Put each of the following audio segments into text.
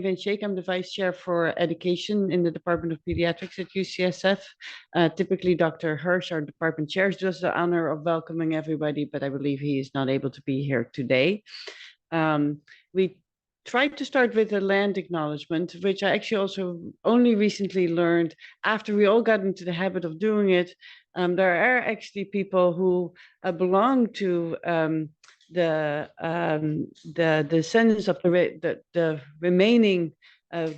Van Schaik. I'm the Vice Chair for Education in the Department of Pediatrics at UCSF. Typically, Dr. Hirsch, our department chair, does the honor of welcoming everybody, but I believe he is not able to be here today. We tried to start with a land acknowledgement, which I actually also only recently learned after we all got into the habit of doing it. There are actually people who belong to the descendants of the remaining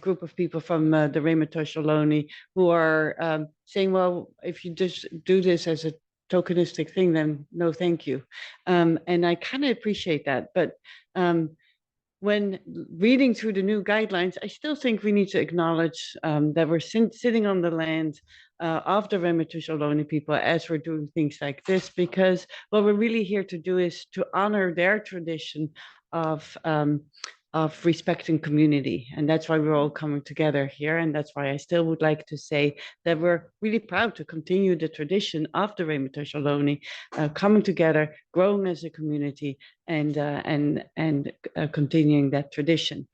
group of people from the Rhematoid Ohlone who are saying, well, if you just do this as a tokenistic thing, then no, thank you. And I kind of appreciate that. But when reading through the new guidelines, I still think we need to acknowledge that we're sitting on the land of the Rhematoid Ohlone people as we're doing things like this, because what we're really here to do is to honor their tradition of respecting community. And that's why we're all coming together here. And that's why I still would like to say that we're really proud to continue the tradition of the Rhematoid Ohlone, coming together, growing as a community, and continuing that tradition.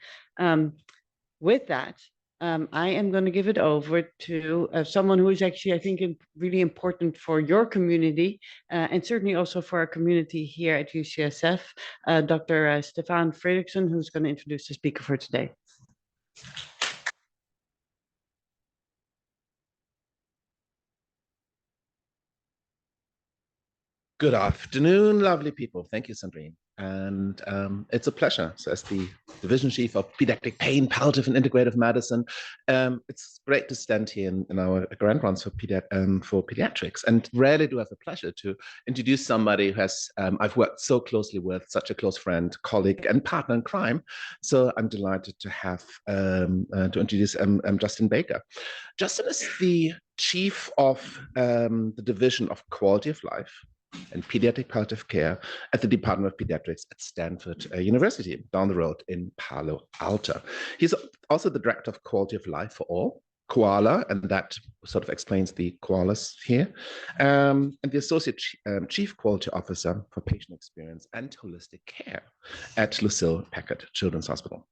With that, I am going to give it over to someone who is actually, I think, really important for your community and certainly also for our community here at UCSF, Dr. Stefan Fredrickson, who's going to introduce the speaker for today. Good afternoon, lovely people. Thank you, Sandrine. And it's a pleasure. So as the Division Chief of Pediatric Pain, Palliative and Integrative Medicine, it's great to stand here in our grand rounds for pediatrics, and rarely do I have the pleasure to introduce somebody who has, I've worked so closely with, such a close friend, colleague, and partner in crime. So I'm delighted to have, to introduce Justin Baker. Justin is the Chief of the Division of Quality of Life and Pediatric Palliative Care at the Department of Pediatrics at Stanford University, down the road in Palo Alto. He's also the Director of Quality of Life for All, Koala, and that sort of explains the koalas here, and the Associate Chief Quality Officer for Patient Experience and Holistic Care at Lucile Packard Children's Hospital.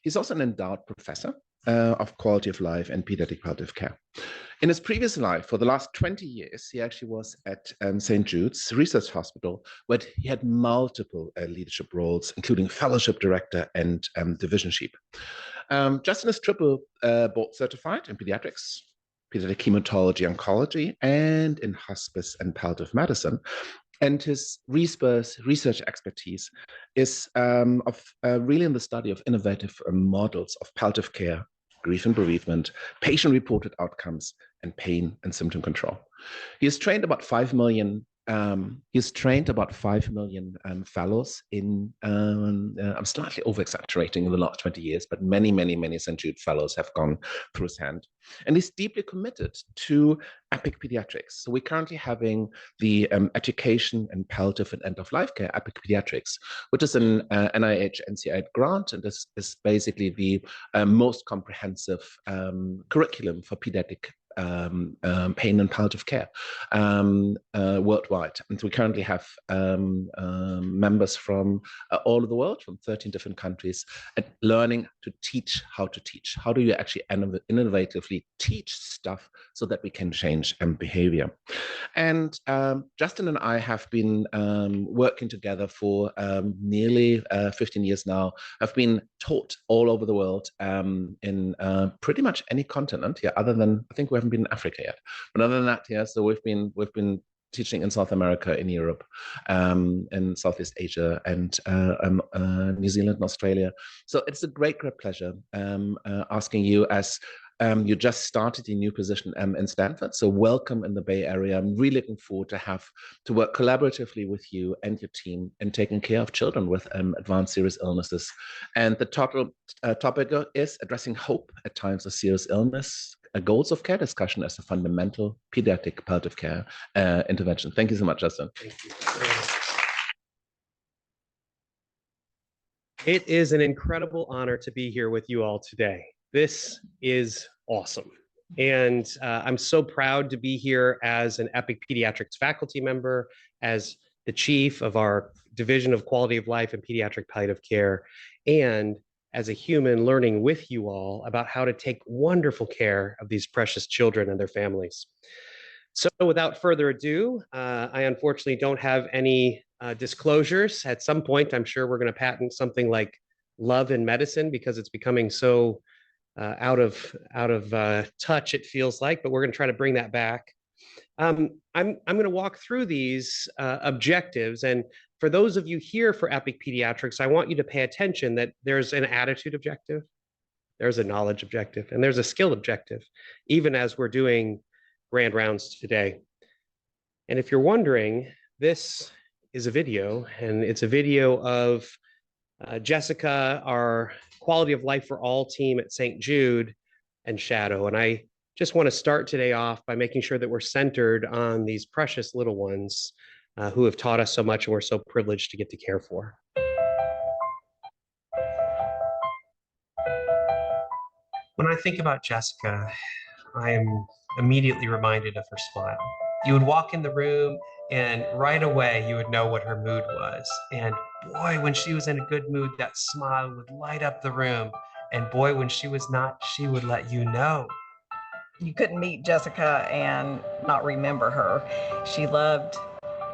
He's also an endowed professor of Quality of Life and Pediatric Palliative Care. In his previous life, for the last 20 years, he actually was at St. Jude's Research Hospital, where he had multiple leadership roles, including fellowship director and division chief. Justin is triple board certified in pediatrics, pediatric hematology, oncology, and in hospice and palliative medicine. And his research expertise is really in the study of innovative models of palliative care, grief and bereavement, patient-reported outcomes, and pain and symptom control. He has trained about 5 million. He's trained about 5 million fellows in. I'm slightly over-exaggerating in the last 20 years, but many St. Jude fellows have gone through his hand, and he's deeply committed to EPIC Pediatrics. So we're currently having the Education and Palliative and End-of-Life Care EPIC Pediatrics, which is an NIH NCI grant, and this is basically the most comprehensive curriculum for pediatric pain and palliative care worldwide. And we currently have members from all over the world, from 13 different countries, and learning to teach how to teach. How do you actually innovatively teach stuff so that we can change behavior? And Justin and I have been working together for nearly 15 years now. I've been taught all over the world in pretty much any continent, yeah, other than, I think we haven't been in Africa yet. But other than that, yeah, so we've been teaching in South America, in Europe, in Southeast Asia, and New Zealand and Australia. So it's a great pleasure asking you, as you just started your new position in Stanford. So welcome in the Bay Area. I'm really looking forward to work collaboratively with you and your team in taking care of children with advanced serious illnesses. And the topic is addressing hope at times of serious illness, goals of care discussion as a fundamental pediatric palliative care intervention. Thank you so much, Justin. Thank you. It is an incredible honor to be here with you all today. This is awesome. And I'm so proud to be here as an EPIC Pediatrics faculty member, as the chief of our Division of Quality of Life and Pediatric Palliative Care, and as a human learning with you all about how to take wonderful care of these precious children and their families. So without further ado, I unfortunately don't have any disclosures. At some point, I'm sure we're going to patent something like love in medicine because it's becoming so out of touch, it feels like, but we're going to try to bring that back. I'm going to walk through these objectives, and for those of you here for Epic Pediatrics, I want you to pay attention that there's an attitude objective, there's a knowledge objective, and there's a skill objective, even as we're doing grand rounds today. And if you're wondering, this is a video, and it's a video of Jessica, our Quality of Life for All team at St. Jude, and Shadow. And I just want to start today off by making sure that we're centered on these precious little ones who have taught us so much and we're so privileged to get to care for. When I think about Jessica, I am immediately reminded of her smile. You would walk in the room and right away you would know what her mood was. And boy, when she was in a good mood, that smile would light up the room. And boy, when she was not, she would let you know. You couldn't meet Jessica and not remember her. She loved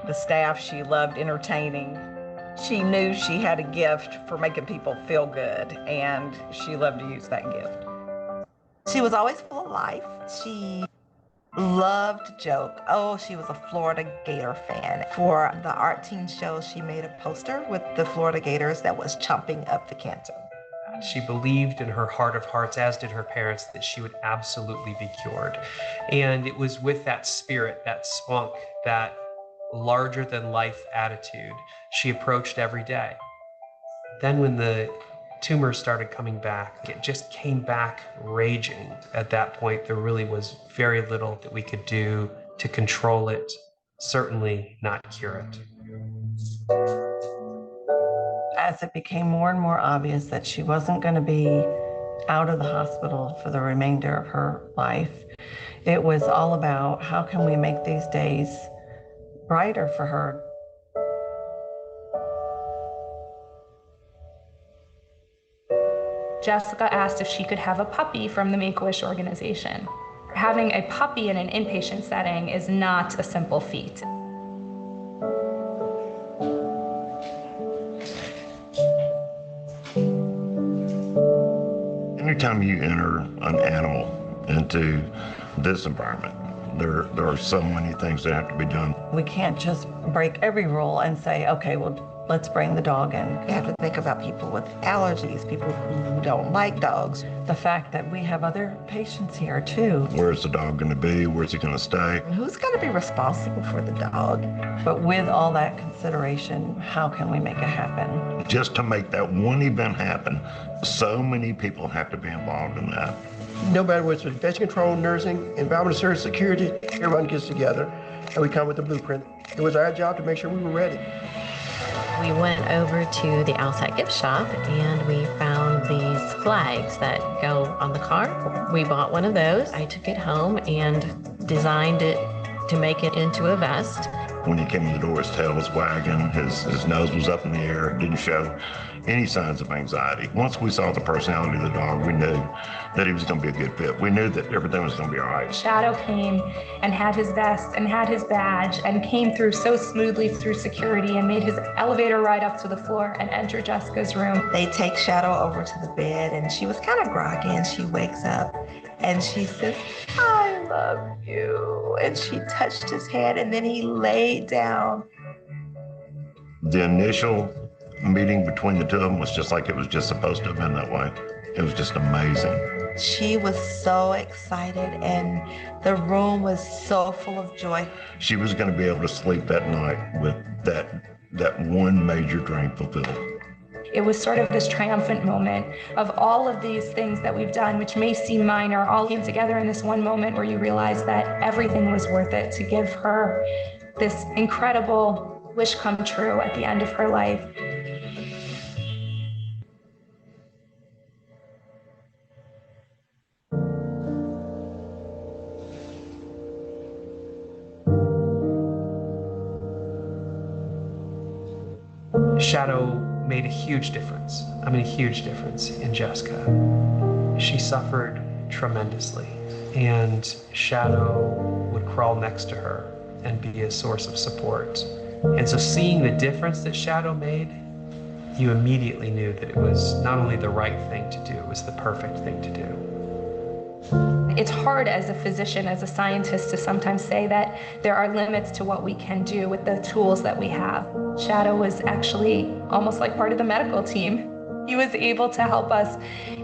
the staff. She loved entertaining. She knew she had a gift for making people feel good, and she loved to use that gift. She was always full of life. She loved to joke. Oh, she was a Florida Gator fan. For the art team show, she made a poster with the Florida Gators that was chomping up the cancer. She believed in her heart of hearts, as did her parents, that she would absolutely be cured. And it was with that spirit, that spunk, that larger than life attitude she approached every day. Then when the tumors started coming back, it just came back raging. At that point, there really was very little that we could do to control it, certainly not cure it. As it became more and more obvious that she wasn't going to be out of the hospital for the remainder of her life, it was all about how can we make these days brighter for her. Jessica asked if she could have a puppy from the Make-A-Wish organization. Having a puppy in an inpatient setting is not a simple feat. Anytime you enter an animal into this environment, there are so many things that have to be done. We can't just break every rule and say, okay, well, let's bring the dog in. You have to think about people with allergies, people who don't like dogs. The fact that we have other patients here too. Where's the dog going to be? Where's he going to stay? Who's going to be responsible for the dog? But with all that consideration, how can we make it happen? Just to make that one event happen, so many people have to be involved in that. No matter whether it's infection control, nursing, environmental service, security, everyone gets together and we come with a blueprint. It was our job to make sure we were ready. We went over to the outside gift shop and we found these flags that go on the car. We bought one of those. I took it home and designed it to make it into a vest. When he came in the door, his tail was wagging, his nose was up in the air, didn't show any signs of anxiety. Once we saw the personality of the dog, we knew that he was going to be a good fit. We knew that everything was going to be all right. Shadow came and had his vest and had his badge and came through so smoothly through security and made his elevator ride up to the floor and enter Jessica's room. They take Shadow over to the bed and she was kind of groggy and she wakes up and she says, I love you. And she touched his head and then he laid down. The initial meeting between the two of them was just like it was just supposed to have been that way. It was just amazing. She was so excited and the room was so full of joy. She was going to be able to sleep that night with that one major dream fulfilled. It was sort of this triumphant moment of all of these things that we've done, which may seem minor, all came together in this one moment where you realize that everything was worth it to give her this incredible wish come true at the end of her life. Shadow made a huge difference. I mean, a huge difference in Jessica. She suffered tremendously, and Shadow would crawl next to her and be a source of support. And so seeing the difference that Shadow made, you immediately knew that it was not only the right thing to do, it was the perfect thing to do. It's hard as a physician, as a scientist, to sometimes say that there are limits to what we can do with the tools that we have. Shadow was actually almost like part of the medical team. He was able to help us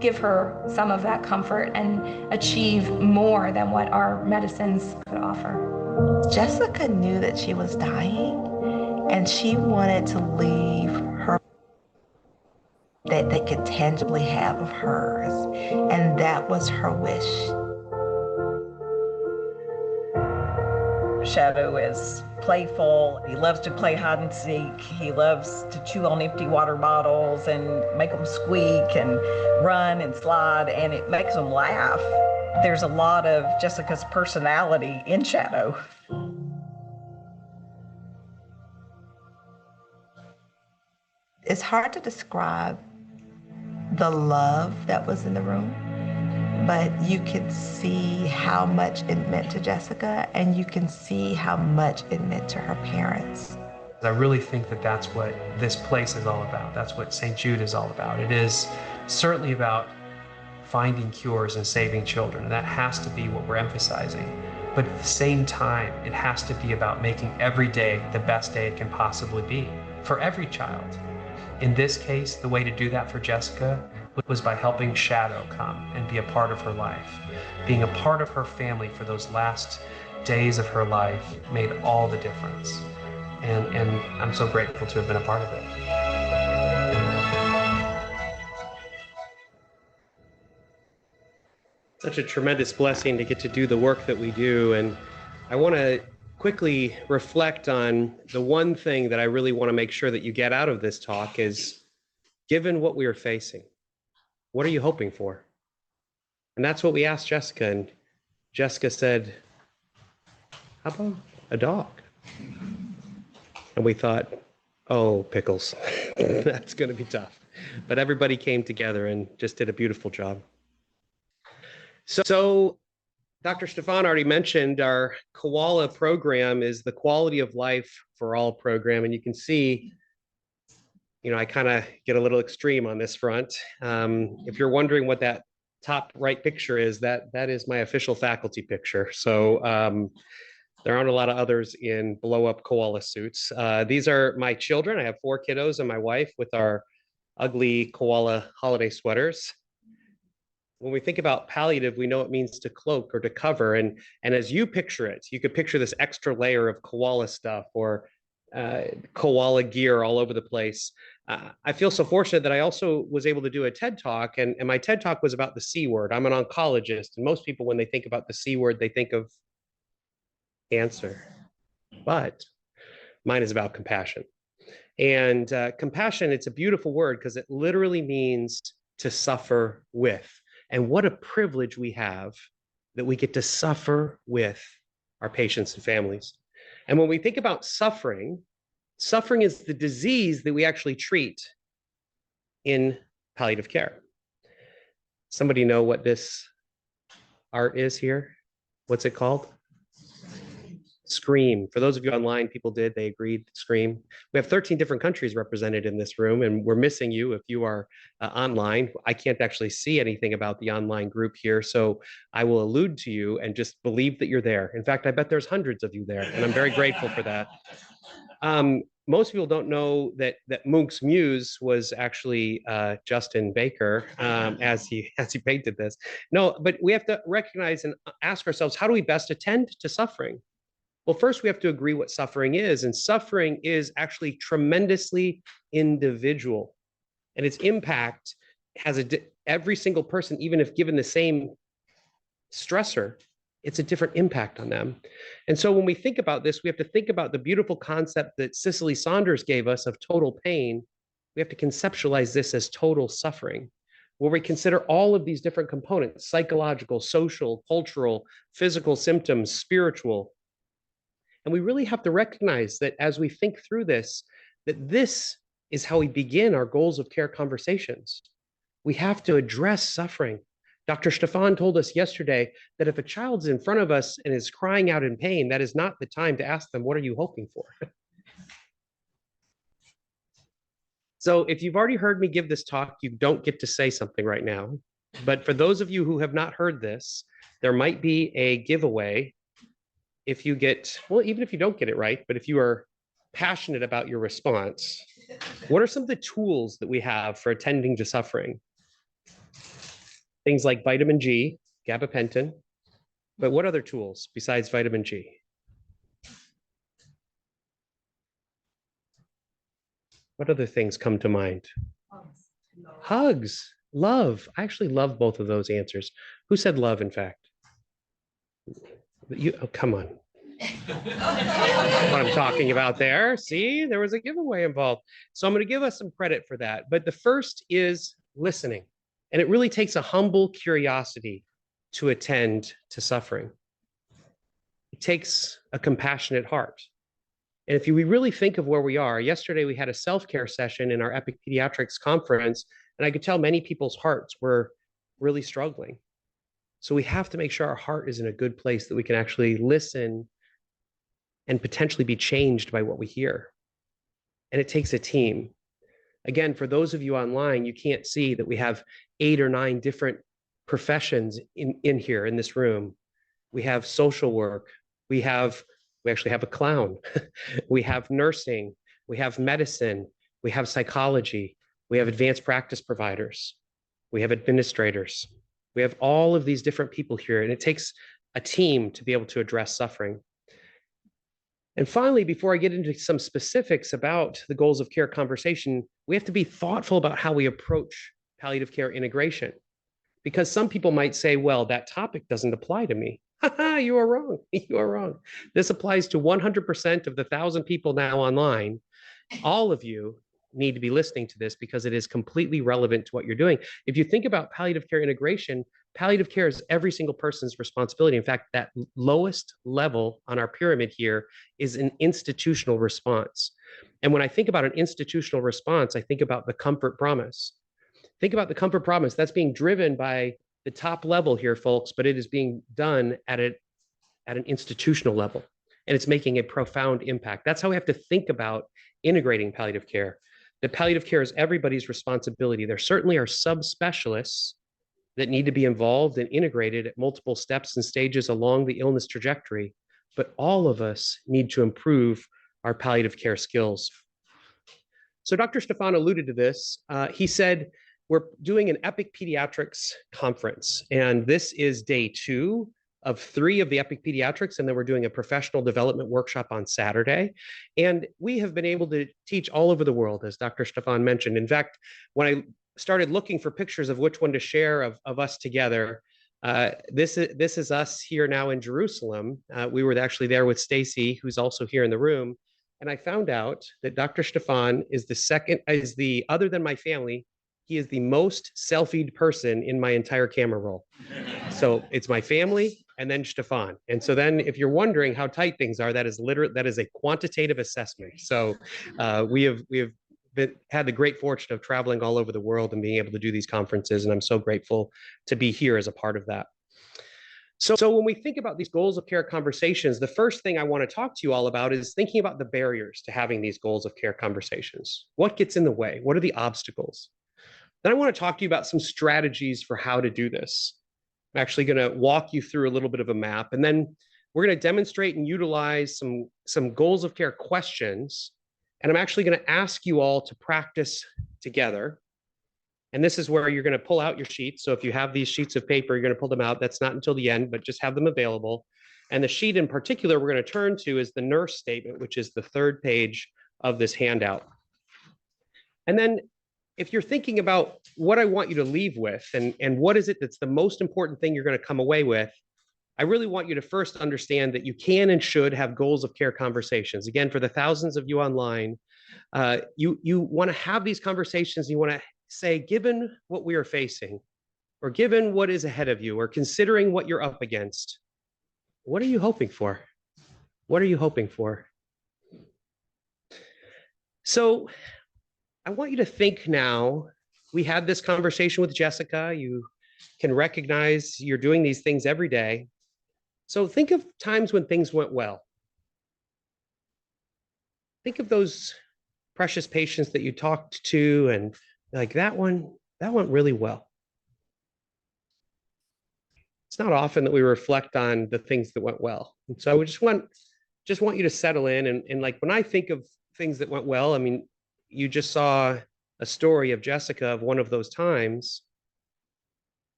give her some of that comfort and achieve more than what our medicines could offer. Jessica knew that she was dying, and she wanted to leave her that they could tangibly have of hers, and that was her wish. Shadow is playful. He loves to play hide and seek. He loves to chew on empty water bottles and make them squeak and run and slide, and it makes them laugh. There's a lot of Jessica's personality in Shadow. It's hard to describe the love that was in the room, but you could see how much it meant to Jessica, and you can see how much it meant to her parents. I really think that that's what this place is all about. That's what St. Jude is all about. It is certainly about finding cures and saving children, and that has to be what we're emphasizing. But at the same time, it has to be about making every day the best day it can possibly be for every child. In this case, the way to do that for Jessica was by helping Shadow come and be a part of her life. Being a part of her family for those last days of her life made all the difference. And I'm so grateful to have been a part of it. Such a tremendous blessing to get to do the work that we do. And I want to quickly reflect on the one thing that I really want to make sure that you get out of this talk is, given what we are facing, what are you hoping for? And that's what we asked Jessica. And Jessica said, how about a dog? And we thought, oh, pickles, that's going to be tough. But everybody came together and just did a beautiful job. So Dr. Stefan already mentioned our Koala program is the Quality of Life for All program. And you can see, you know, I kind of get a little extreme on this front. If you're wondering what that top right picture is, that is my official faculty picture. So there aren't a lot of others in blow up koala suits. These are my children. I have 4 kiddos and my wife with our ugly koala holiday sweaters. When we think about palliative, we know it means to cloak or to cover. And as you picture it, you could picture this extra layer of koala stuff or koala gear all over the place. I feel so fortunate that I also was able to do a TED Talk, and my TED Talk was about the C word. I'm an oncologist, and most people, when they think about the C word, they think of cancer. But mine is about compassion. And compassion, it's a beautiful word because it literally means to suffer with. And what a privilege we have that we get to suffer with our patients and families. And when we think about suffering, suffering is the disease that we actually treat in palliative care. Somebody know what this art is here? What's it called? Scream. For those of you online, people did, they agreed, Scream. We have 13 different countries represented in this room, and we're missing you if you are online. I can't actually see anything about the online group here, so I will allude to you and just believe that you're there. In fact, I bet there's hundreds of you there, and I'm very grateful for that. Most people don't know that Munch's muse was actually Justin Baker as he painted this. No, but we have to recognize and ask ourselves, how do we best attend to suffering? Well, first we have to agree what suffering is, and suffering is actually tremendously individual, and its impact has every single person, even if given the same stressor, it's a different impact on them. And so when we think about this, we have to think about the beautiful concept that Cicely Saunders gave us of total pain. We have to conceptualize this as total suffering, where we consider all of these different components: psychological, social, cultural, physical symptoms, spiritual. And we really have to recognize that as we think through this, that this is how we begin our goals of care conversations. We have to address suffering. Dr. Stefan told us yesterday that if a child's in front of us and is crying out in pain, that is not the time to ask them, what are you hoping for? So if you've already heard me give this talk, you don't get to say something right now. But for those of you who have not heard this, there might be a giveaway if you get, well, even if you don't get it right, but if you are passionate about your response, what are some of the tools that we have for attending to suffering? Things like vitamin G, gabapentin, but what other tools besides vitamin G? What other things come to mind? Hugs, love. I actually love both of those answers. Who said love, in fact? You, oh, come on. What I'm talking about there. See, there was a giveaway involved. So I'm going to give us some credit for that. But the first is listening. And it really takes a humble curiosity to attend to suffering. It takes a compassionate heart. And if we really think of where we are, yesterday we had a self-care session in our Epic Pediatrics conference, and I could tell many people's hearts were really struggling. So we have to make sure our heart is in a good place that we can actually listen and potentially be changed by what we hear. And it takes a team. Again, for those of you online, you can't see that we have 8 or 9 different professions in here in this room. We have social work. We actually have a clown. We have nursing. We have medicine. We have psychology. We have advanced practice providers. We have administrators. We have all of these different people here, and it takes a team to be able to address suffering. And finally, before I get into some specifics about the goals of care conversation, we have to be thoughtful about how we approach palliative care integration. Because some people might say, well, that topic doesn't apply to me. You are wrong. You are wrong. This applies to 100% of the 1,000 people now online. All of you need to be listening to this because it is completely relevant to what you're doing. If you think about palliative care integration, palliative care is every single person's responsibility. In fact, that lowest level on our pyramid here is an institutional response. And when I think about an institutional response, I think about the comfort promise. Think about the comfort promise that's being driven by the top level here, folks, but it is being done at an institutional level, and it's making a profound impact. That's how we have to think about integrating palliative care. The palliative care is everybody's responsibility. There certainly are subspecialists that need to be involved and integrated at multiple steps and stages along the illness trajectory, but all of us need to improve our palliative care skills. So Dr. Stefan alluded to this. He said, we're doing an Epic Pediatrics conference, and this is day 2 of 3 of the Epic Pediatrics, and then we're doing a professional development workshop on Saturday. And we have been able to teach all over the world, as Dr. Stefan mentioned. In fact, when I started looking for pictures of which one to share of us together, this is us here now in Jerusalem. We were actually there with Stacy, who's also here in the room. And I found out that Dr. Stefan is other than my family, he is the most selfied person in my entire camera roll. So it's my family and then Stefan. And so then if you're wondering how tight things are, that is a quantitative assessment. So we have had the great fortune of traveling all over the world and being able to do these conferences. And I'm so grateful to be here as a part of that. So when we think about these goals of care conversations, the first thing I want to talk to you all about is thinking about the barriers to having these goals of care conversations. What gets in the way? What are the obstacles? Then I want to talk to you about some strategies for how to do this. I'm actually going to walk you through a little bit of a map, and then we're going to demonstrate and utilize some goals of care questions. And I'm actually going to ask you all to practice together. And this is where you're going to pull out your sheets. So if you have these sheets of paper, you're going to pull them out. That's not until the end, but just have them available. And the sheet in particular we're going to turn to is the nurse statement, which is the 3rd page of this handout. And then if you're thinking about what I want you to leave with and what is it that's the most important thing you're going to come away with, I really want you to first understand that you can and should have goals of care conversations. Again, for the thousands of you online, you want to have these conversations. You want to say, given what we are facing, or given what is ahead of you, or considering what you're up against, what are you hoping for? What are you hoping for? So I want you to think now, we had this conversation with Jessica. You can recognize you're doing these things every day. So think of times when things went well. Think of those precious patients that you talked to and like that went really well. It's not often that we reflect on the things that went well. And so I would just want you to settle in and like when I think of things that went well, I mean, you just saw a story of Jessica of one of those times.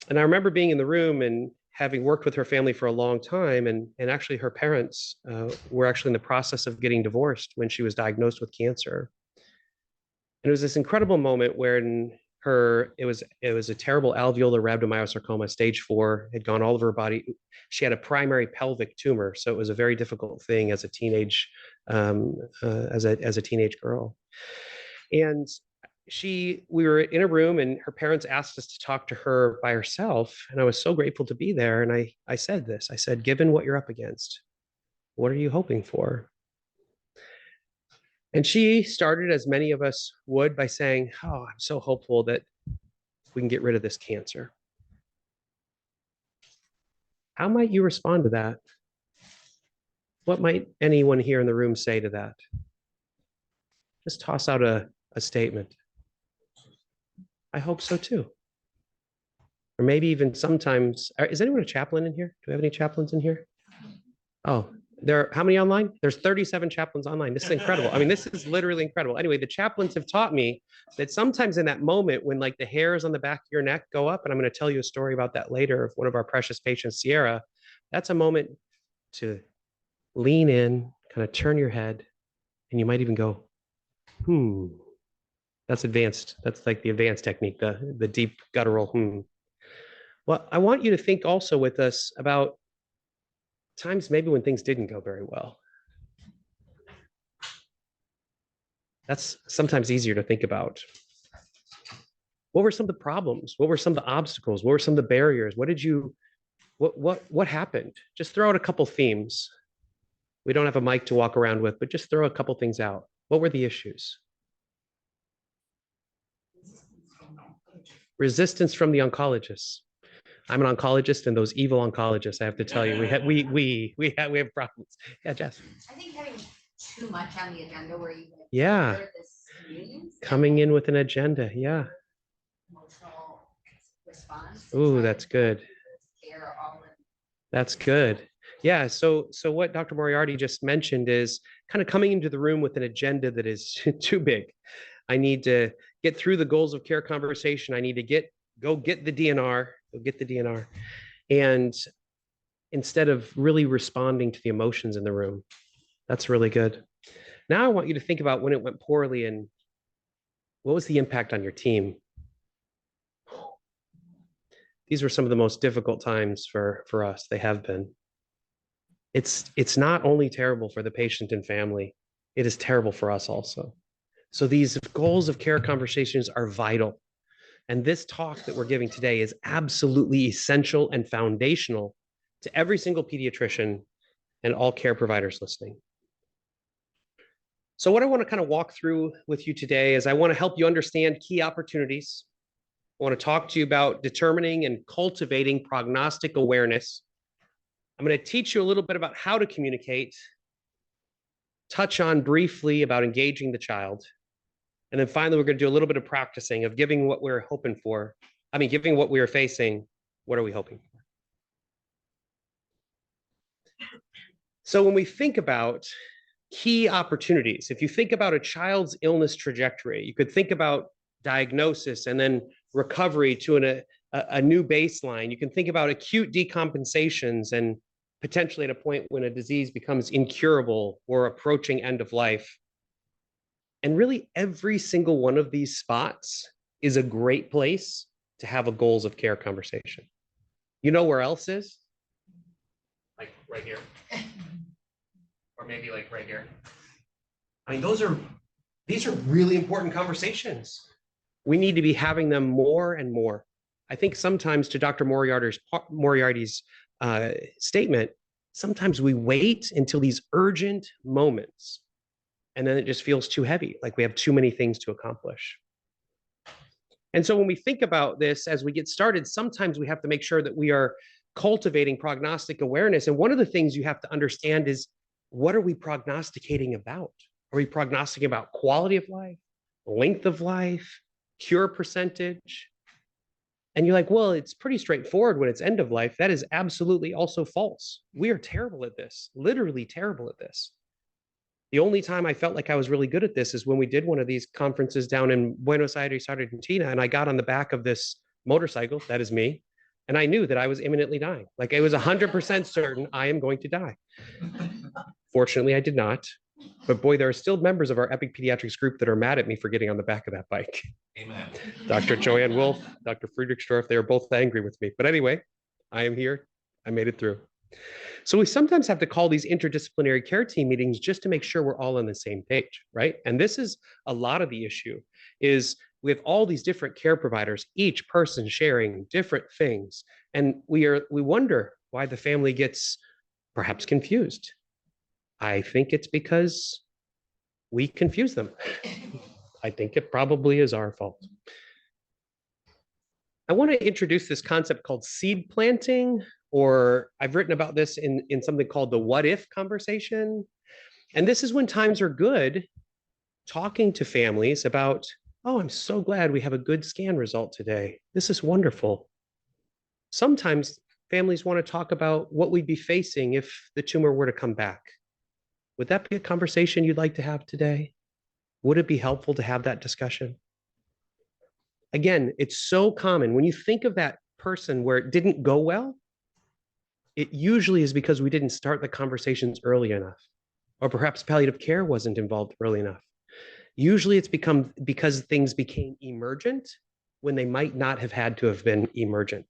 And I remember being in the room and having worked with her family for a long time, and actually her parents were actually in the process of getting divorced when she was diagnosed with cancer. And it was this incredible moment when it was a terrible alveolar rhabdomyosarcoma, stage 4, had gone all over her body. She had a primary pelvic tumor, so it was a very difficult thing as a teenage as a teenage girl. And we were in a room and her parents asked us to talk to her by herself. And I was so grateful to be there. And I said this, I said, given what you're up against, what are you hoping for? And she started, as many of us would, by saying, oh, I'm so hopeful that we can get rid of this cancer. How might you respond to that? What might anyone here in the room say to that? Just toss out a statement. I hope so too. Or maybe even sometimes, is anyone a chaplain in here? Do we have any chaplains in here? Oh, how many online? There's 37 chaplains online. This is incredible. I mean, this is literally incredible. Anyway, the chaplains have taught me that sometimes in that moment when like the hairs on the back of your neck go up, and I'm going to tell you a story about that later of one of our precious patients, Sierra, that's a moment to lean in, kind of turn your head, and you might even go, That's advanced. That's like the advanced technique, the deep guttural Well, I want you to think also with us about times maybe when things didn't go very well. That's sometimes easier to think about. What were some of the problems? What were some of the obstacles? What were some of the barriers? What happened? Just throw out a couple themes. We don't have a mic to walk around with, but just throw a couple things out. What were the issues? Resistance from the oncologists. I'm an oncologist, and those evil oncologists, I have to tell you, we have problems. Yeah, Jess. I think having too much on the agenda where you coming in with an agenda, emotional response. Ooh, that's good. That's good. Yeah. So what Dr. Moriarty just mentioned is kind of coming into the room with an agenda that is too big. I need to get through the goals of care conversation. I need to go get the DNR. And instead of really responding to the emotions in the room, that's really good. Now I want you to think about when it went poorly and what was the impact on your team? These were some of the most difficult times for us. They have been. It's not only terrible for the patient and family, it is terrible for us also. So these goals of care conversations are vital. And this talk that we're giving today is absolutely essential and foundational to every single pediatrician and all care providers listening. So what I want to kind of walk through with you today is I want to help you understand key opportunities. I want to talk to you about determining and cultivating prognostic awareness. I'm going to teach you a little bit about how to communicate, touch on briefly about engaging the child. And then finally, we're going to do a little bit of practicing of giving what we're hoping for. Giving what we are facing, what are we hoping for? So when we think about key opportunities, if you think about a child's illness trajectory, you could think about diagnosis and then recovery to a new baseline. You can think about acute decompensations and potentially at a point when a disease becomes incurable or approaching end of life. And really every single one of these spots is a great place to have a goals of care conversation. You know where else is? Like right here. Or maybe like right here. These are really important conversations. We need to be having them more and more. I think sometimes, to Dr. Moriarty's statement, sometimes we wait until these urgent moments. And then it just feels too heavy, like we have too many things to accomplish. And so when we think about this as we get started, sometimes we have to make sure that we are cultivating prognostic awareness. And one of the things you have to understand is, what are we prognosticating about? Are we prognosticating about quality of life, length of life, cure percentage? And you're like, well, it's pretty straightforward when it's end of life. That is absolutely also false. We are terrible at this, literally terrible at this. The only time I felt like I was really good at this is when we did one of these conferences down in Buenos Aires, Argentina, and I got on the back of this motorcycle, that is me, and I knew that I was imminently dying. Like, it was 100% certain I am going to die. Fortunately, I did not. But boy, there are still members of our Epic Pediatrics group that are mad at me for getting on the back of that bike. Amen. Dr. Joanne Wolf, Dr. Friedrich Storff, they are both angry with me. But anyway, I am here. I made it through. So we sometimes have to call these interdisciplinary care team meetings just to make sure we're all on the same page, right? And this is a lot of the issue, is we have all these different care providers, each person sharing different things. And we wonder why the family gets perhaps confused. I think it's because we confuse them. I think it probably is our fault. I want to introduce this concept called seed planting, or I've written about this in something called the what if conversation. And this is when times are good, talking to families about, oh, I'm so glad we have a good scan result today. This is wonderful. Sometimes families want to talk about what we'd be facing if the tumor were to come back. Would that be a conversation you'd like to have today? Would it be helpful to have that discussion? Again, it's so common. When you think of that person where it didn't go well, it usually is because we didn't start the conversations early enough, or perhaps palliative care wasn't involved early enough. Usually it's because things became emergent when they might not have had to have been emergent.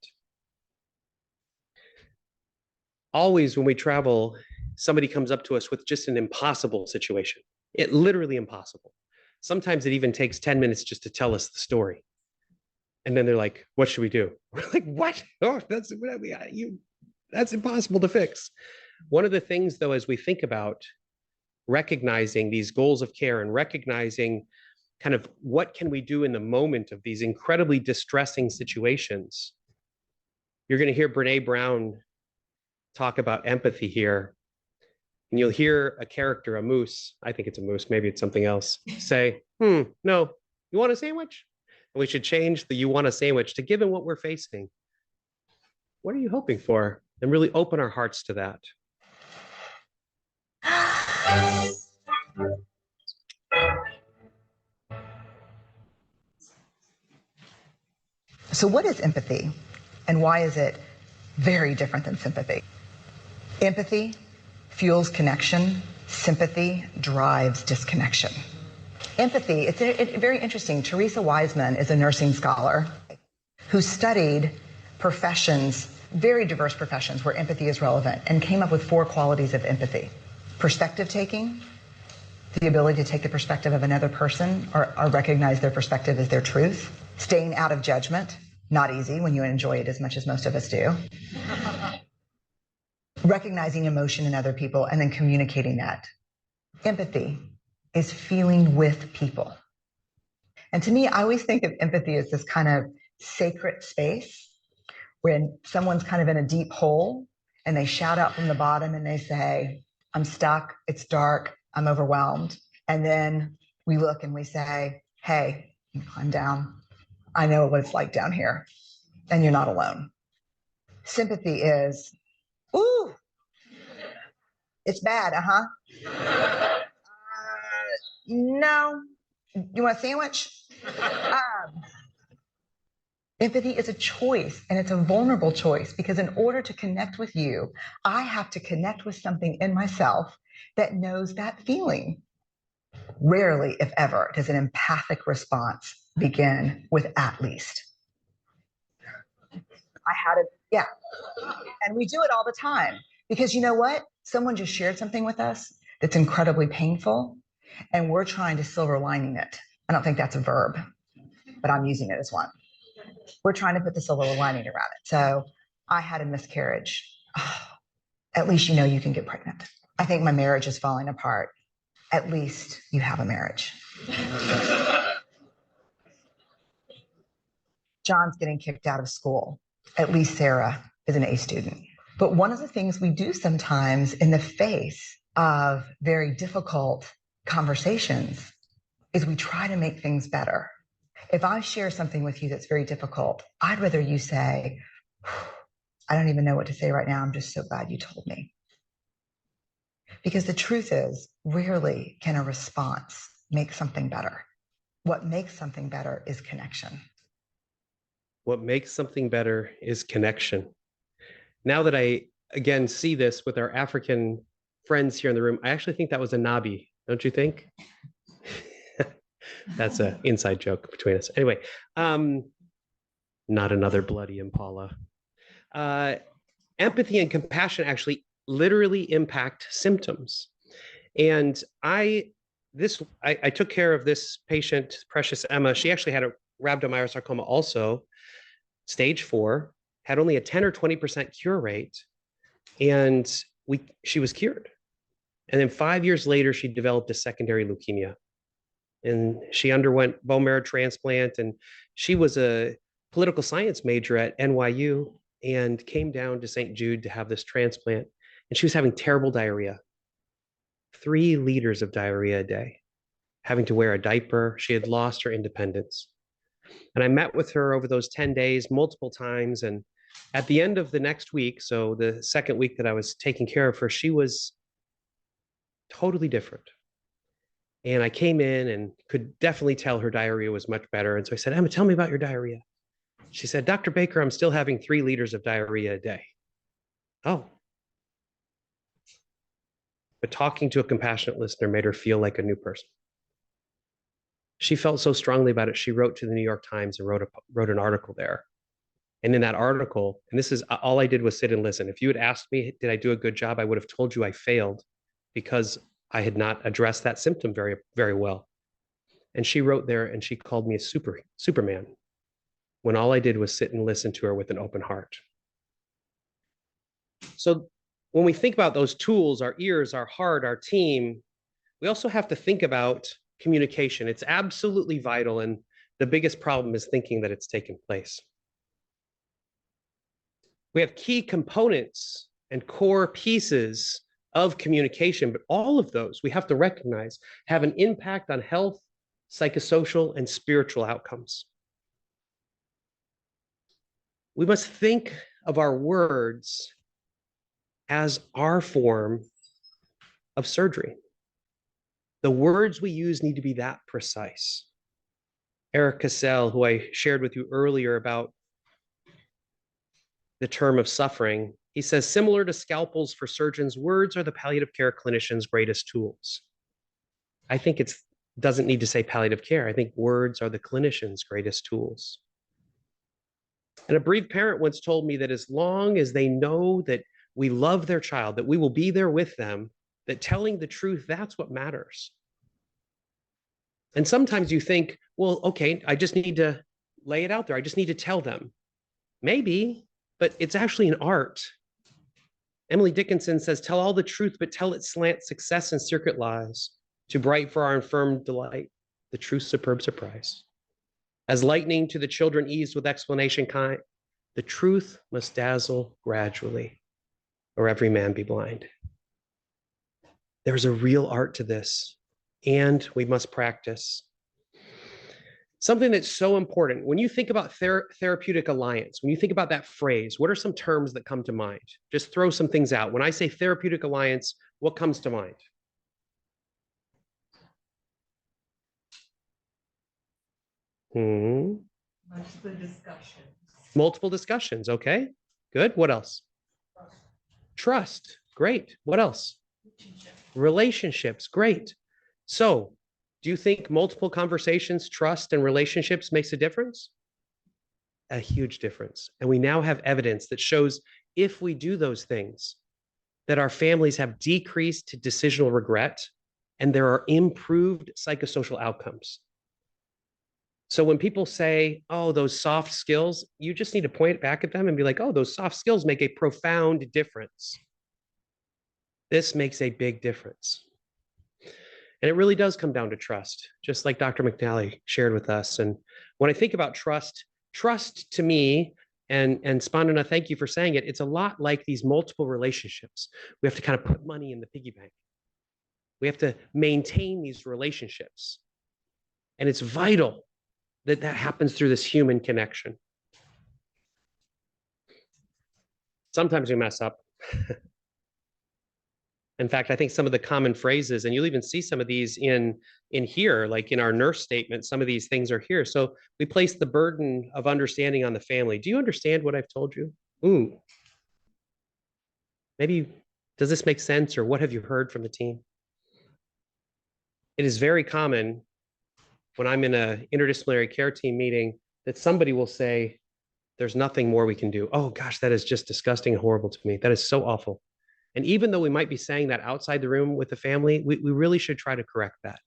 Always when we travel, somebody comes up to us with just an impossible situation. It literally impossible. Sometimes it even takes 10 minutes just to tell us the story. And then they're like, what should we do? We're like, what? Oh, that's impossible to fix. One of the things, though, as we think about recognizing these goals of care and recognizing kind of what can we do in the moment of these incredibly distressing situations, you're going to hear Brene Brown talk about empathy here. And you'll hear a character, a moose, I think it's a moose, maybe it's something else, say, no, you want a sandwich? And we should change the you want a sandwich to given what we're facing. What are you hoping for? And really open our hearts to that. So what is empathy, and why is it very different than sympathy? Empathy fuels connection. Sympathy drives disconnection. Empathy, it's very interesting. Teresa Wiseman is a nursing scholar who studied professions, very diverse professions where empathy is relevant, and came up with 4 qualities of empathy. Perspective taking, the ability to take the perspective of another person or recognize their perspective as their truth. Staying out of judgment, not easy when you enjoy it as much as most of us do. Recognizing emotion in other people and then communicating that. Empathy is feeling with people. And to me, I always think of empathy as this kind of sacred space when someone's kind of in a deep hole and they shout out from the bottom and they say, I'm stuck, it's dark, I'm overwhelmed. And then we look and we say, hey, climb down. I know what it's like down here, and you're not alone. Sympathy is, ooh, it's bad, no, you want a sandwich? Empathy is a choice, and it's a vulnerable choice, because in order to connect with you, I have to connect with something in myself that knows that feeling. Rarely, if ever, does an empathic response begin with at least. I had it, yeah. And we do it all the time, because you know what? Someone just shared something with us that's incredibly painful, and we're trying to silver lining it. I don't think that's a verb, but I'm using it as one. We're trying to put the silver lining around it. So I had a miscarriage. Oh, at least you know you can get pregnant. I think my marriage is falling apart. at least you have a marriage. John's getting kicked out of school. At least Sarah is an A student. But one of the things we do sometimes in the face of very difficult conversations is we try to make things better. If I share something with you that's very difficult, I'd rather you say, I don't even know what to say right now. I'm just so glad you told me. Because the truth is, rarely can a response make something better. What makes something better is connection. What makes something better is connection. Now that I, again, see this with our African friends here in the room, I actually think that was a Nabi, don't you think? That's an inside joke between us. Anyway, not another bloody Impala. Empathy and compassion actually literally impact symptoms. And I took care of this patient, Precious Emma. She actually had a rhabdomyosarcoma also, stage 4, had only a 10 or 20% cure rate. And she was cured. And then 5 years later, she developed a secondary leukemia. And she underwent bone marrow transplant. And she was a political science major at NYU and came down to St. Jude to have this transplant. And she was having terrible diarrhea, 3 liters of diarrhea a day, having to wear a diaper. She had lost her independence. And I met with her over those 10 days multiple times. And at the end of the next week, so the second week that I was taking care of her, she was totally different. And I came in and could definitely tell her diarrhea was much better. And so I said, Emma, tell me about your diarrhea. She said, Dr. Baker, I'm still having 3 liters of diarrhea a day. Oh. But talking to a compassionate listener made her feel like a new person. She felt so strongly about it. She wrote to the New York Times and wrote an article there. And in that article, and this is all I did was sit and listen. If you had asked me, did I do a good job? I would have told you I failed because I had not addressed that symptom very, very well. And she wrote there and she called me a Superman when all I did was sit and listen to her with an open heart. So when we think about those tools, our ears, our heart, our team, we also have to think about communication. It's absolutely vital. And the biggest problem is thinking that it's taken place. We have key components and core pieces of communication, but all of those we have to recognize have an impact on health, psychosocial, and spiritual outcomes. We must think of our words as our form of surgery. The words we use need to be that precise. Eric Cassell, who I shared with you earlier about the term of suffering, he says, similar to scalpels for surgeons, words are the palliative care clinician's greatest tools. I think it doesn't need to say palliative care. I think words are the clinician's greatest tools. And a bereaved parent once told me that as long as they know that we love their child, that we will be there with them, that telling the truth, that's what matters. And sometimes you think, well, okay, I just need to lay it out there. I just need to tell them. Maybe, but it's actually an art. Emily Dickinson says, tell all the truth, but tell it slant success and secret lies. Too bright for our infirm delight, the truth's superb surprise. As lightning to the children eased with explanation kind, the truth must dazzle gradually, or every man be blind. There's a real art to this, and we must practice. Something that's so important, when you think about therapeutic alliance, when you think about that phrase, what are some terms that come to mind? Just throw some things out. When I say therapeutic alliance, what comes to mind? Multiple discussions. Multiple discussions, okay, good. What else? Trust, great. What else? Relationships, great. So, do you think multiple conversations, trust, and relationships makes a difference? A huge difference. And we now have evidence that shows if we do those things, that our families have decreased decisional regret and there are improved psychosocial outcomes. So when people say, oh, those soft skills, you just need to point back at them and be like, oh, those soft skills make a profound difference. This makes a big difference. And it really does come down to trust, just like Dr. McNally shared with us. And when I think about trust, trust to me, and Spandana, thank you for saying it, it's a lot like these multiple relationships. We have to kind of put money in the piggy bank. We have to maintain these relationships. And it's vital that that happens through this human connection. Sometimes we mess up. In fact, I think some of the common phrases, and you'll even see some of these in here, like in our nurse statement, some of these things are here. So we place the burden of understanding on the family. Do you understand what I've told you? Ooh. Maybe, does this make sense, or what have you heard from the team? It is very common when I'm in an interdisciplinary care team meeting that somebody will say, there's nothing more we can do. Oh gosh, that is just disgusting and horrible to me. That is so awful. And even though we might be saying that outside the room with the family, we really should try to correct that.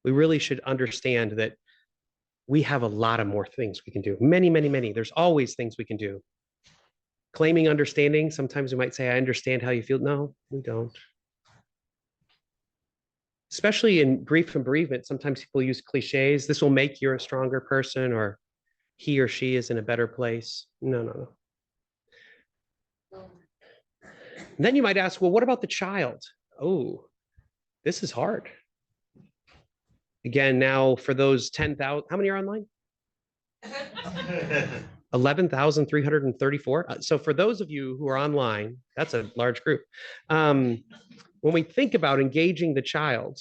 We really should understand that we have a lot of more things we can do. Many, many, many. There's always things we can do. Claiming understanding, sometimes we might say, I understand how you feel. No, we don't. Especially in grief and bereavement, sometimes people use cliches. This will make you a stronger person, or he or she is in a better place. No, no, no. And then you might ask, well, what about the child? Oh, this is hard. Again, now for those 10,000, how many are online? 11,334. So for those of you who are online, that's a large group. When we think about engaging the child,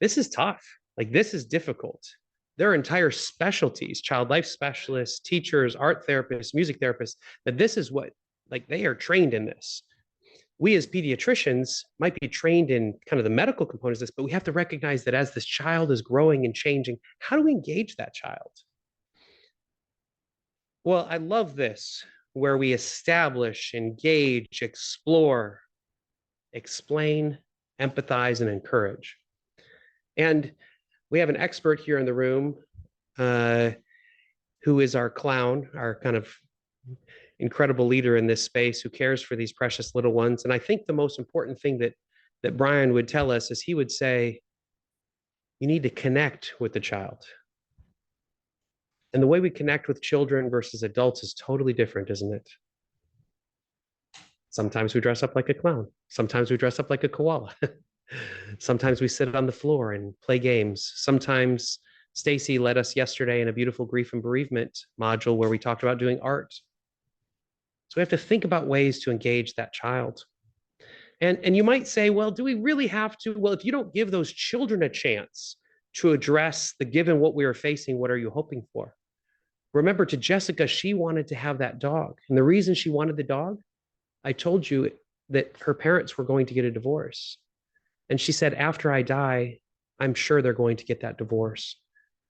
this is tough. Like, this is difficult. There are entire specialties, child life specialists, teachers, art therapists, music therapists, that this is what, like, they are trained in this. We as pediatricians might be trained in kind of the medical components of this, but we have to recognize that as this child is growing and changing, how do we engage that child? Well, I love this, where we establish, engage, explore, explain, empathize, and encourage. And we have an expert here in the room who is our clown, our kind of incredible leader in this space, who cares for these precious little ones. And I think the most important thing that Brian would tell us is he would say, you need to connect with the child. And the way we connect with children versus adults is totally different, isn't it? Sometimes we dress up like a clown. Sometimes we dress up like a koala. Sometimes we sit on the floor and play games. Sometimes Stacy led us yesterday in a beautiful grief and bereavement module where we talked about doing art. So we have to think about ways to engage that child. And you might say, well, do we really have to? Well, if you don't give those children a chance to address the given what we are facing, what are you hoping for? Remember, to Jessica, she wanted to have that dog. And the reason she wanted the dog, I told you that her parents were going to get a divorce. And she said, after I die, I'm sure they're going to get that divorce.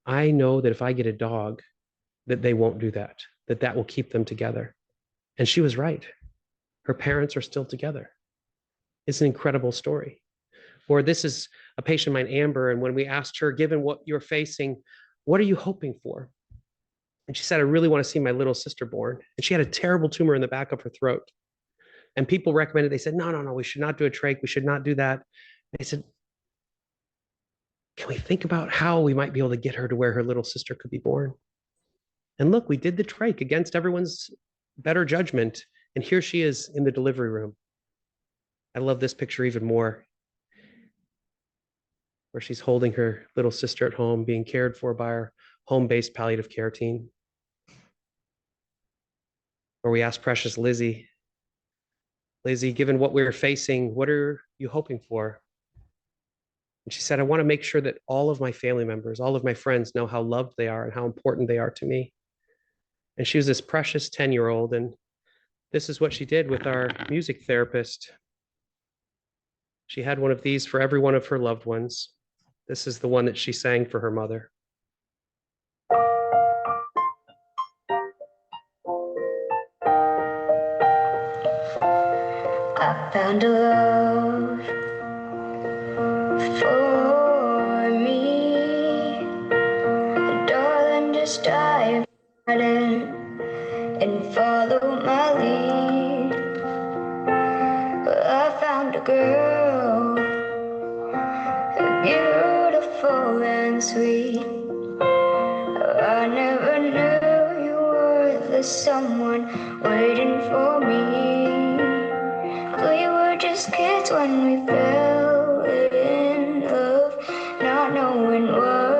I know that if I get a dog, that they won't do that, that will keep them together. And she was right. Her parents are still together. It's an incredible story. Or this is a patient of mine, Amber, and when we asked her, given what you're facing, what are you hoping for? And she said, I really want to see my little sister born. And she had a terrible tumor in the back of her throat. And people recommended, they said, no, we should not do a trach. We should not do that. They said, can we think about how we might be able to get her to where her little sister could be born? And look, we did the trach against everyone's better judgment. And here she is in the delivery room. I love this picture even more, where she's holding her little sister at home, being cared for by our home-based palliative care team. Or we asked precious Lizzie, given what we're facing, what are you hoping for? And she said, I want to make sure that all of my family members, all of my friends know how loved they are and how important they are to me. And she was this precious 10-year-old, and this is what she did with our music therapist. She had one of these for every one of her loved ones. This is the one that she sang for her mother. I found a love for me, darling, just dive right in and follow my lead. I found a girl, and sweet. I never knew you were the someone waiting for me. We were just kids when we fell in love, not knowing what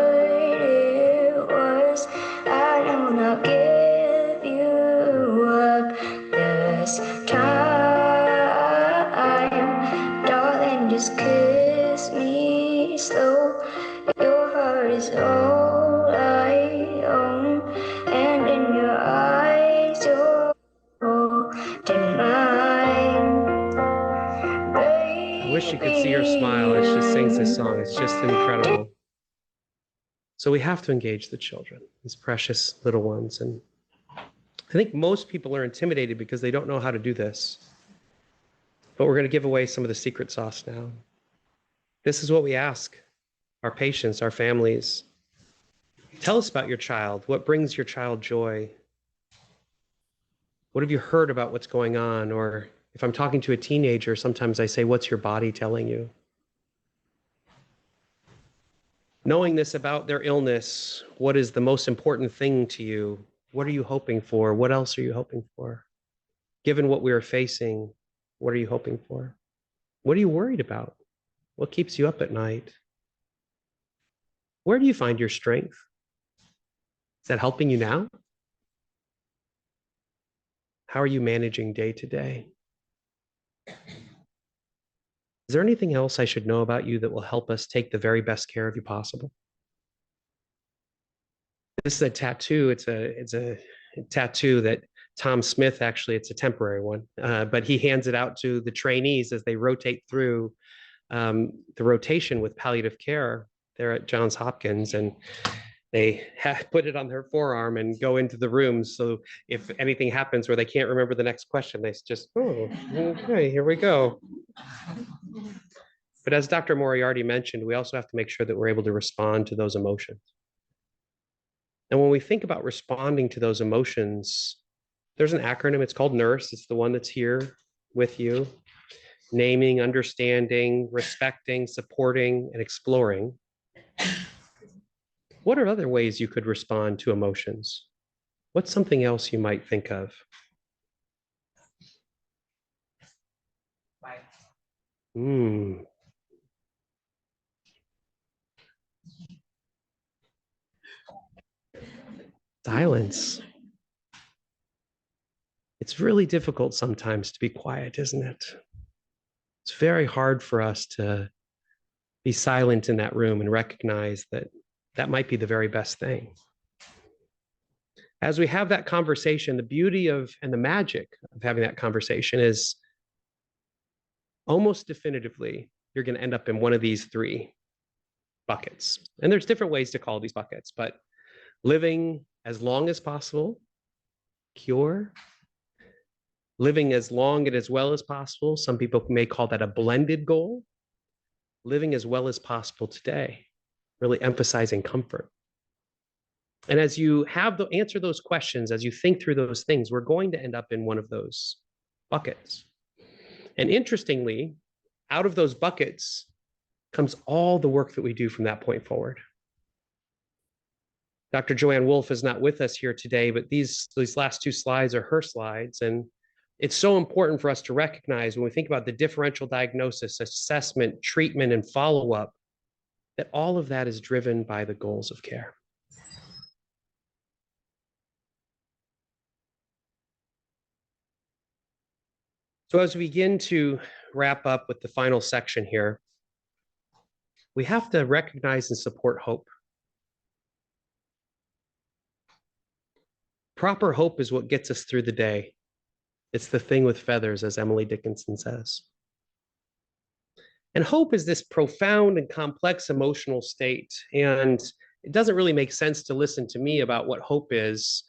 it was. I don't know, give you up this time, darling, just kiss me slow. Your heart is all I own, and in your eyes you're holding mine. I wish you could see her smile as she sings this song. It's just incredible. So we have to engage the children, these precious little ones. And I think most people are intimidated because they don't know how to do this. But we're going to give away some of the secret sauce now. This is what we ask our patients, our families. Tell us about your child. What brings your child joy? What have you heard about what's going on? Or if I'm talking to a teenager, sometimes I say, what's your body telling you? Knowing this about their illness, what is the most important thing to you? What are you hoping for? What else are you hoping for? Given what we are facing, what are you hoping for? What are you worried about? What keeps you up at night? Where do you find your strength? Is that helping you now? How are you managing day to day? Is there anything else I should know about you that will help us take the very best care of you possible? This is a tattoo. It's a tattoo that Tom Smith, actually, it's a temporary one, but he hands it out to the trainees as they rotate through the rotation with palliative care there at Johns Hopkins. And they put it on their forearm and go into the room. So if anything happens where they can't remember the next question, they just, oh, okay, here we go. But as Dr. Moriarty mentioned, we also have to make sure that we're able to respond to those emotions. And when we think about responding to those emotions, there's an acronym. It's called NURSE. It's the one that's here with you. Naming, understanding, respecting, supporting, and exploring. What are other ways you could respond to emotions? What's something else you might think of? Silence. It's really difficult sometimes to be quiet, isn't it? It's very hard for us to be silent in that room and recognize that that might be the very best thing. As we have that conversation, the beauty of and the magic of having that conversation is almost definitively, you're going to end up in one of these three buckets. And there's different ways to call these buckets, but living as long as possible, cure, living as long and as well as possible. Some people may call that a blended goal. Living as well as possible today, really emphasizing comfort. And as you have to answer those questions, as you think through those things, we're going to end up in one of those buckets. And interestingly, out of those buckets comes all the work that we do from that point forward. Dr. Joanne Wolf is not with us here today, but these last two slides are her slides. And it's so important for us to recognize when we think about the differential diagnosis, assessment, treatment, and follow-up, that all of that is driven by the goals of care. So as we begin to wrap up with the final section here, we have to recognize and support hope. Proper hope is what gets us through the day. It's the thing with feathers, as Emily Dickinson says. And hope is this profound and complex emotional state. And it doesn't really make sense to listen to me about what hope is.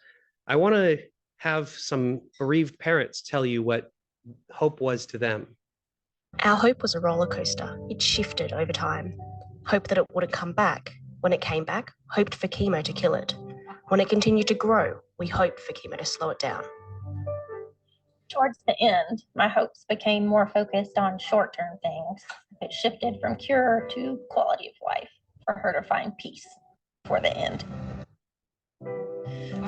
I want to have some bereaved parents tell you what hope was to them. Our hope was a roller coaster. It shifted over time. Hope that it would come back. When it came back, hoped for chemo to kill it. When it continued to grow, we hoped for chemo to slow it down. Towards the end, my hopes became more focused on short-term things. It shifted from cure to quality of life for her to find peace. for the end.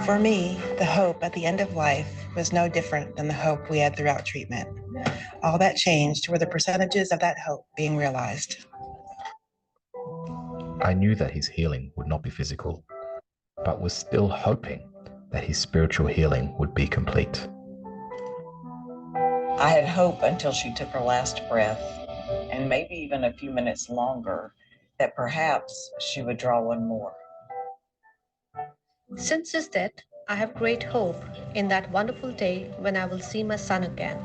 For me, the hope at the end of life was no different than the hope we had throughout treatment. All that changed were the percentages of that hope being realized. I knew that his healing would not be physical, but was still hoping that his spiritual healing would be complete. I had hope until she took her last breath, and maybe even a few minutes longer, that perhaps she would draw one more. Since his death, I have great hope in that wonderful day when I will see my son again.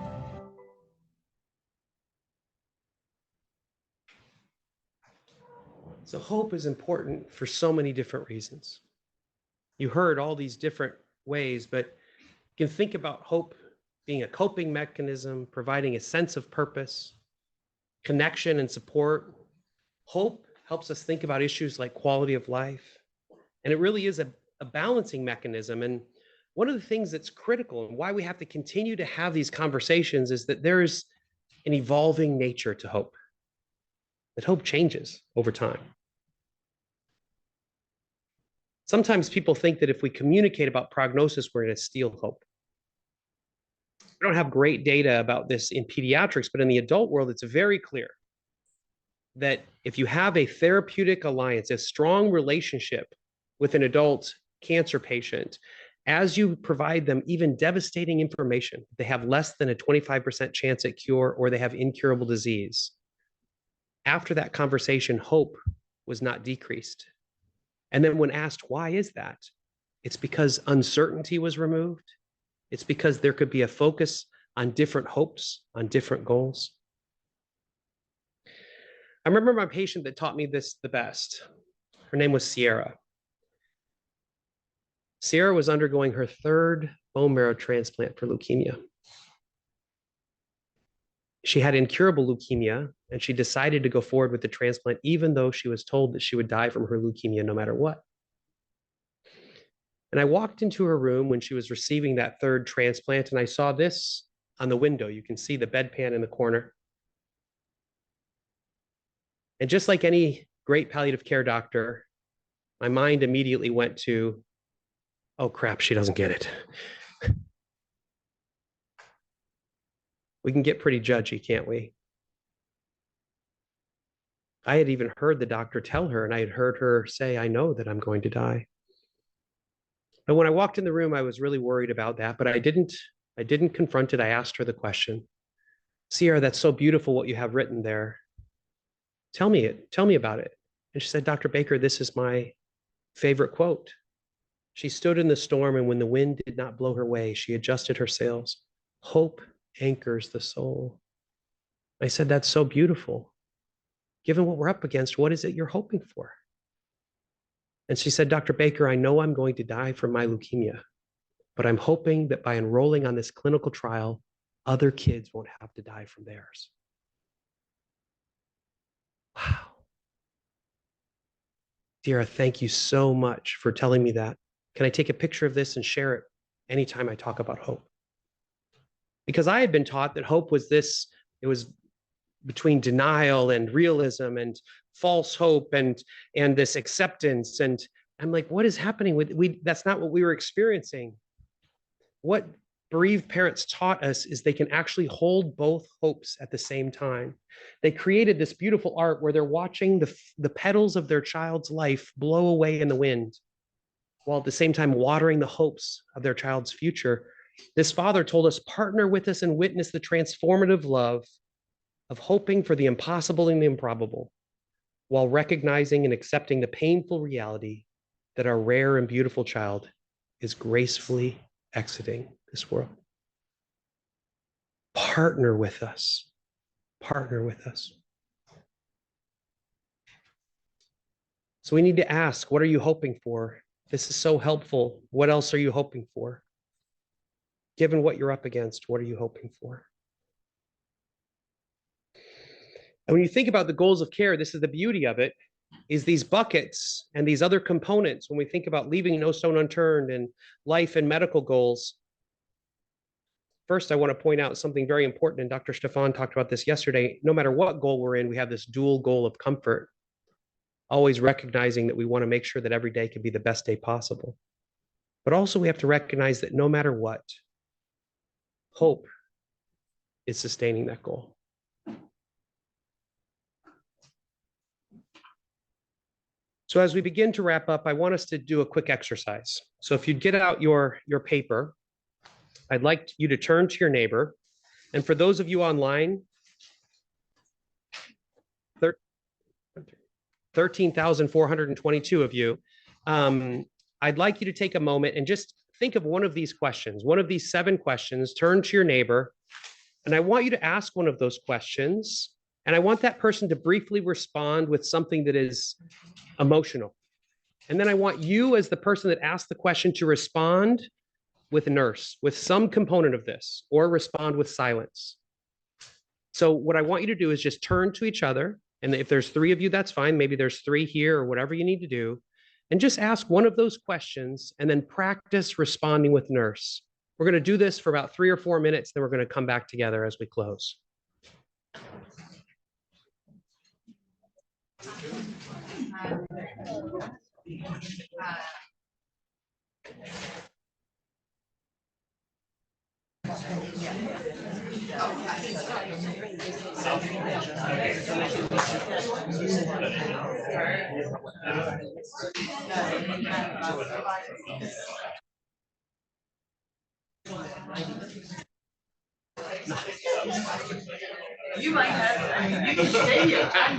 So hope is important for so many different reasons. You heard all these different ways, but you can think about hope being a coping mechanism, providing a sense of purpose, connection and support. Hope helps us think about issues like quality of life. And it really is a balancing mechanism. And one of the things that's critical and why we have to continue to have these conversations is that there's an evolving nature to hope, that hope changes over time. Sometimes people think that if we communicate about prognosis, we're going to steal hope. We don't have great data about this in pediatrics, but in the adult world, it's very clear that if you have a therapeutic alliance, a strong relationship with an adult cancer patient, as you provide them even devastating information, they have less than a 25% chance at cure or they have incurable disease. After that conversation, hope was not decreased. And then when asked, why is that? It's because uncertainty was removed. It's because there could be a focus on different hopes, on different goals. I remember my patient that taught me this the best. Her name was Sierra. Sierra was undergoing her third bone marrow transplant for leukemia. She had incurable leukemia, and she decided to go forward with the transplant, even though she was told that she would die from her leukemia no matter what. And I walked into her room when she was receiving that third transplant, and I saw this on the window. You can see the bedpan in the corner. And just like any great palliative care doctor, my mind immediately went to, oh crap, she doesn't get it. We can get pretty judgy, can't we? I had even heard the doctor tell her, and I had heard her say, I know that I'm going to die. But when I walked in the room, I was really worried about that, but I didn't confront it. I asked her the question, Sierra, that's so beautiful what you have written there. Tell me about it. And she said, Dr. Baker, this is my favorite quote. She stood in the storm, and when the wind did not blow her way, she adjusted her sails. Hope anchors the soul. I said, that's so beautiful. Given what we're up against, what is it you're hoping for? And she said, Dr. Baker, I know I'm going to die from my leukemia, but I'm hoping that by enrolling on this clinical trial, other kids won't have to die from theirs. Wow. Sierra, thank you so much for telling me that. Can I take a picture of this and share it anytime I talk about hope? Because I had been taught that hope was this, it was between denial and realism and false hope and this acceptance. And I'm like, what is happening with that's not what we were experiencing. What bereaved parents taught us is they can actually hold both hopes at the same time. They created this beautiful art where they're watching the petals of their child's life blow away in the wind, while at the same time watering the hopes of their child's future. This father told us, partner with us and witness the transformative love of hoping for the impossible and the improbable, while recognizing and accepting the painful reality that our rare and beautiful child is gracefully exiting this world. Partner with us. Partner with us. So we need to ask, what are you hoping for? This is so helpful. What else are you hoping for? Given what you're up against, what are you hoping for? And when you think about the goals of care, this is the beauty of it, is these buckets and these other components. When we think about leaving no stone unturned and life and medical goals, first, I want to point out something very important, and Dr. Stefan talked about this yesterday. No matter what goal we're in, we have this dual goal of comfort. always recognizing that we want to make sure that every day can be the best day possible. But also we have to recognize that no matter what, hope is sustaining that goal. So as we begin to wrap up, I want us to do a quick exercise. So if you'd get out your paper, I'd like you to turn to your neighbor. And for those of you online, 13,422 of you, I'd like you to take a moment and just think of one of these questions, one of these 7 questions, turn to your neighbor, and I want you to ask one of those questions, and I want that person to briefly respond with something that is emotional. And then I want you as the person that asked the question to respond with nurse, with some component of this, or respond with silence. So what I want you to do is just turn to each other. And if there's 3 of you, that's fine. Maybe there's 3 here or whatever you need to do. And just ask one of those questions and then practice responding with nurse. We're going to do this for about 3 or 4 minutes. Then we're going to come back together as we close. You might have, you can stay here. I'm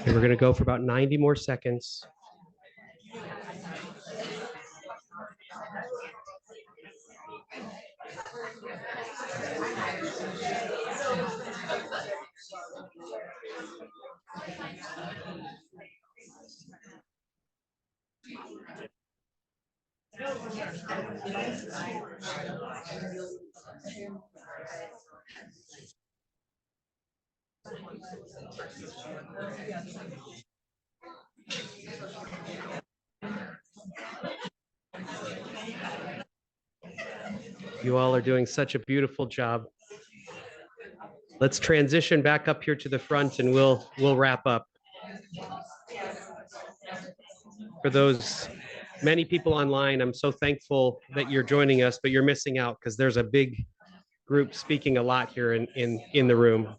And we're going to go for about 90 more seconds. You all are doing such a beautiful job. Let's transition back up here to the front and we'll wrap up. For those many people online, I'm so thankful that you're joining us, but you're missing out because there's a big group speaking a lot here in the room.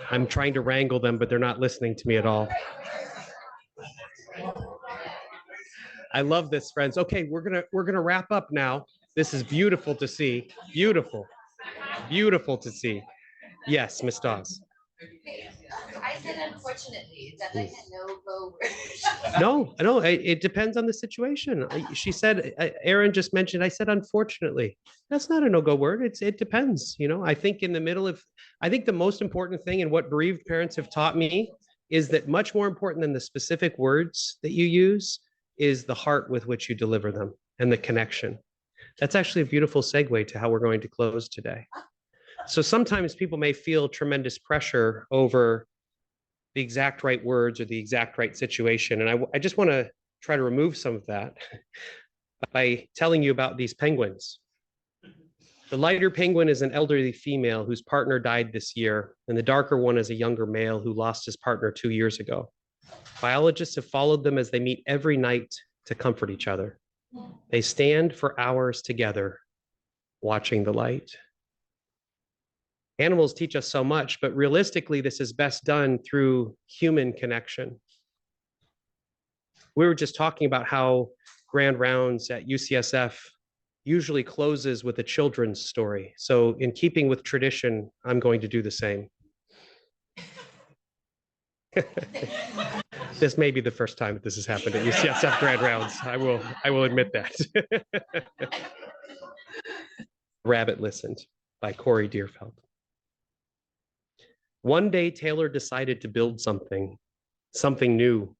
I'm trying to wrangle them, but they're not listening to me at all. I love this, friends. Okay, we're gonna wrap up now. This is beautiful to see. Beautiful, beautiful to see. Yes, Ms. Dawes. I said Unfortunately, Dudley had no go word. No, it depends on the situation. She said, Aaron just mentioned, I said, unfortunately, that's not a no-go word. It depends. I think I think the most important thing and what bereaved parents have taught me is that much more important than the specific words that you use is the heart with which you deliver them and the connection. That's actually a beautiful segue to how we're going to close today. So sometimes people may feel tremendous pressure over the exact right words or the exact right situation. And I just want to try to remove some of that by telling you about these penguins. The lighter penguin is an elderly female whose partner died this year, and the darker one is a younger male who lost his partner 2 years ago. Biologists have followed them as they meet every night to comfort each other. They stand for hours together, watching the light. Animals teach us so much, but realistically, this is best done through human connection. We were just talking about how Grand Rounds at UCSF usually closes with a children's story. So in keeping with tradition, I'm going to do the same. This may be the first time that this has happened at UCSF Grand Rounds. I will admit that. Rabbit Listened by Corey Deerfeld. One day, Taylor decided to build something new,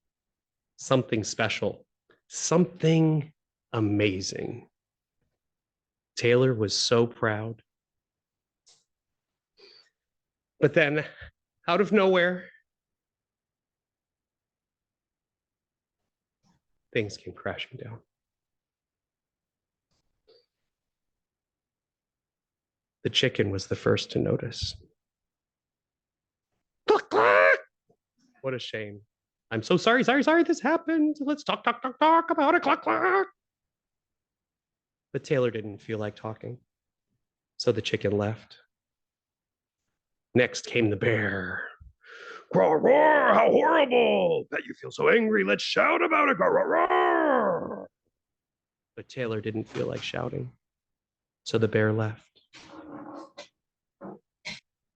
something special, something amazing. Taylor was so proud. But then, out of nowhere, things came crashing down. The chicken was the first to notice. What a shame. I'm so sorry this happened. Let's talk about it. Cluck. But Taylor didn't feel like talking, so the chicken left. Next came the bear. Roar, roar, how horrible! Bet you feel so angry. Let's shout about it. Roar, roar. But Taylor didn't feel like shouting, so the bear left.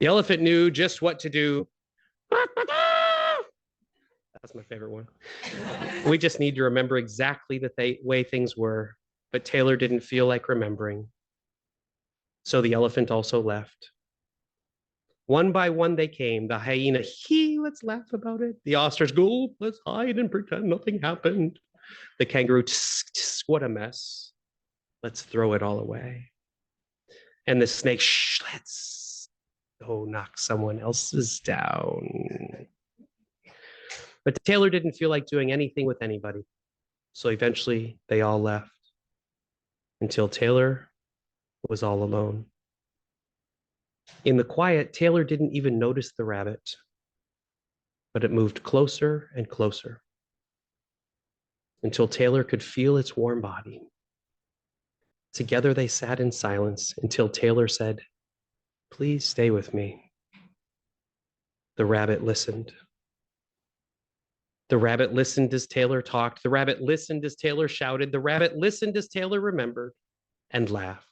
The elephant knew just what to do. That's my favorite one. We just need to remember exactly the way things were, but Taylor didn't feel like remembering. So the elephant also left. One by one they came. The hyena, let's laugh about it. The ostrich, go, let's hide and pretend nothing happened. The kangaroo, what a mess. Let's throw it all away. And the snake, let's go knock someone else's down. But Taylor didn't feel like doing anything with anybody. So eventually they all left until Taylor was all alone. In the quiet, Taylor didn't even notice the rabbit, but it moved closer and closer until Taylor could feel its warm body. Together they sat in silence until Taylor said, "Please stay with me." The rabbit listened. The rabbit listened as Taylor talked. The rabbit listened as Taylor shouted. The rabbit listened as Taylor remembered and laughed.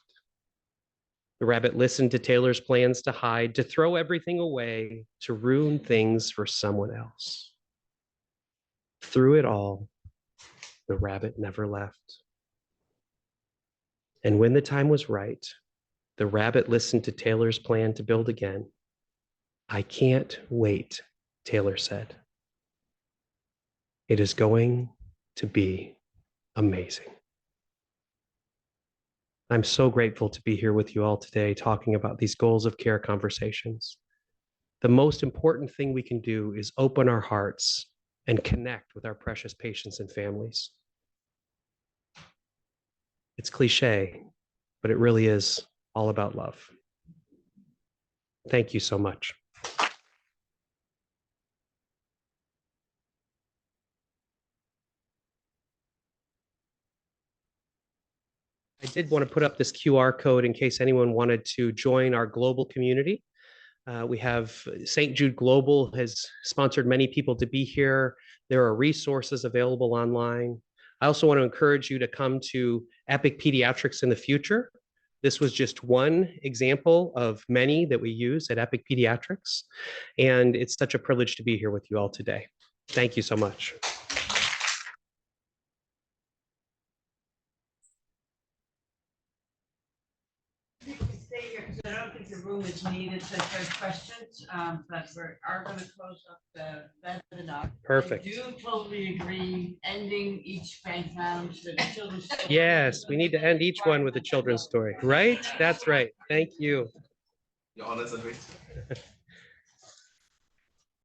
The rabbit listened to Taylor's plans to hide, to throw everything away, to ruin things for someone else. Through it all, the rabbit never left. And when the time was right, the rabbit listened to Taylor's plan to build again. "I can't wait," Taylor said. "It is going to be amazing." I'm so grateful to be here with you all today talking about these goals of care conversations. The most important thing we can do is open our hearts and connect with our precious patients and families. It's cliche, but it really is all about love. Thank you so much. I did want to put up this QR code in case anyone wanted to join our global community. We have St. Jude Global has sponsored many people to be here. There are resources available online. I also want to encourage you to come to Epic Pediatrics in the future. This was just one example of many that we use at Epic Pediatrics, and it's such a privilege to be here with you all today. Thank you so much. Stay here because I don't think the room is needed to take questions, but we are going to close up the webinar. Perfect. I do totally agree, ending each bank round with a children's story. Yes, we need to end each one with a children's story, right? That's right. Thank you. Your honors and